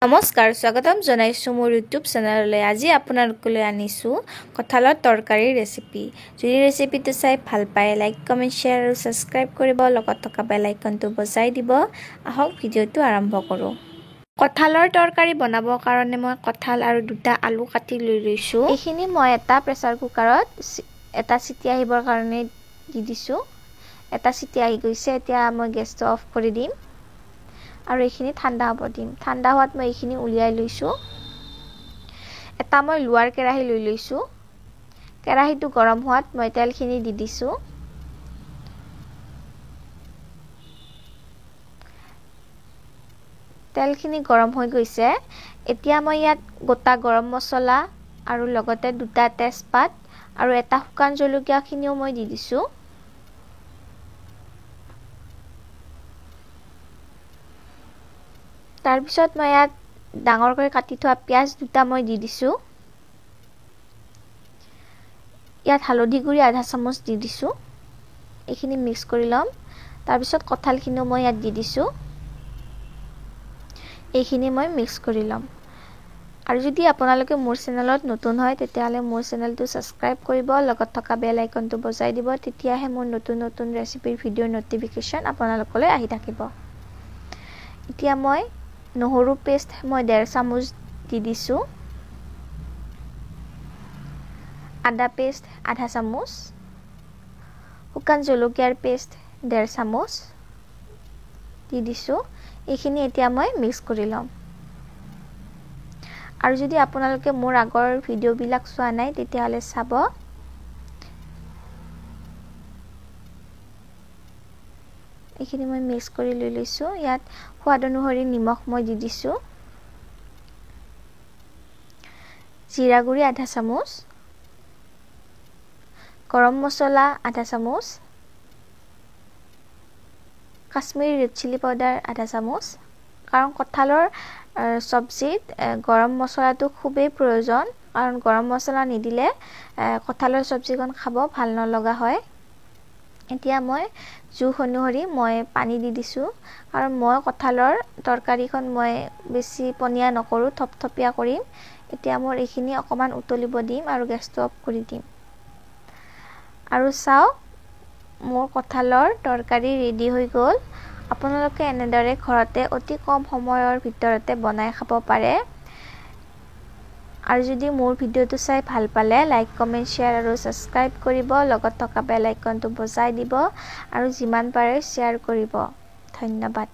নমস্কাৰ স্বাগতম জনাইছো মোৰ ইউটিউব চেনেললৈ। আজি আপোনালোকলৈ আনিছো কঁঠালৰ তৰকাৰীৰ ৰেচিপি। যদি ৰেচিপিটো চাই ভাল পায় লাইক কমেন্ট শ্বেয়াৰ আৰু সাবস্ক্ৰাইব কৰিব, লগত থকা বেল আইকনটো বজাই দিব। আহক ভিডিঅ'টো আৰম্ভ কৰোঁ। কঁঠালৰ তৰকাৰী বনাবৰ কাৰণে মই কঁঠাল আৰু দুটা আলু কাটি লৈ লৈছো। এইখিনি মই এটা প্ৰেছাৰ কুকাৰত এটা চিটি আহিবৰ কাৰণে দি দিছো। এটা চিটি আহি গৈছে, এতিয়া মই গেছটো অফ কৰি দিম আৰু এইখিনি ঠাণ্ডা হ'ব দিম। ঠাণ্ডা হোৱাত মই এইখিনি উলিয়াই লৈছো। এটা মই লোৱাৰ কেৰাহী লৈ লৈছো। কেৰাহীটো গৰম হোৱাত মই তেলখিনি দি দিছো। তেলখিনি গৰম হৈ গৈছে। এতিয়া মই ইয়াত গোটা গৰম মছলা আৰু লগতে দুটা তেজপাত আৰু এটা শুকান জলকীয়াখিনিও মই দি দিছো। তাৰপিছত মই ইয়াত ডাঙৰকৈ কাটি থোৱা পিয়াজ দুটা মই দি দিছো। ইয়াত হালধি গুড়ি আধা চামুচ দি দিছো। এইখিনি মিক্স কৰি ল'ম। তাৰপিছত কঁঠালখিনিও মই ইয়াত দি দিছো। এইখিনি মই মিক্স কৰি ল'ম। আৰু যদি আপোনালোকে মোৰ চেনেলত নতুন হয় তেতিয়াহ'লে মোৰ চেনেলটো সাবস্ক্ৰাইব কৰিব, লগত থকা বেল আইকনটো বজাই দিব। তেতিয়াহে মোৰ নতুন নতুন ৰেচিপিৰ ভিডিঅ'ৰ নটিফিকেশ্যন আপোনালোকলৈ আহি থাকিব। এতিয়া মই নহৰু পেষ্ট মই 1.5 চামুচ দি দিছো। আদা পেষ্ট আধা চামুচ, শুকান জলকীয়াৰ পেষ্ট 1.5 চামুচ দি দিছো। এইখিনি এতিয়া মই মিক্স কৰি ল'ম। আৰু যদি আপোনালোকে মোৰ আগৰ ভিডিঅ'বিলাক চোৱা নাই তেতিয়াহ'লে চাব। এইখিনি মই মিক্স কৰি লৈ লৈছো। ইয়াত সোৱাদ অনুসৰি নিমখ মই দি দিছো। জিৰা গুড়ি আধা চামুচ, গৰম মছলা আধা চামুচ, কাশ্মীৰী ৰেড চিলি পাউডাৰ আধা চামুচ। কাৰণ কঁঠালৰ চব্জিত গৰম মছলাটো খুবেই প্ৰয়োজন, কাৰণ গৰম মছলা নিদিলে কঁঠালৰ চব্জিখন খাব ভাল নলগা হয়। এতিয়া মই জোখ অনুসৰি মই পানী দি দিছো, কাৰণ মই কঁঠালৰ তৰকাৰীখন মই বেছি পনীয়া নকৰোঁ, থপথপীয়া কৰিম। এতিয়া মোৰ এইখিনি অকণমান উতলিব দিম আৰু গেছটো অফ কৰি দিম। আৰু চাওক, মোৰ কঁঠালৰ তৰকাৰী ৰেডি হৈ গ'ল। আপোনালোকে এনেদৰে ঘৰতে অতি কম সময়ৰ ভিতৰতে বনাই খাব পাৰে। আৰু যদি মোৰ ভিডিঅ'টো চাই ভাল পালে লাইক কমেন্ট শ্বেয়াৰ আৰু সাবস্ক্ৰাইব কৰিব, লগত থকা বেল আইকনটো বজাই দিব আৰু যিমান পাৰে শ্বেয়াৰ কৰিব। ধন্যবাদ।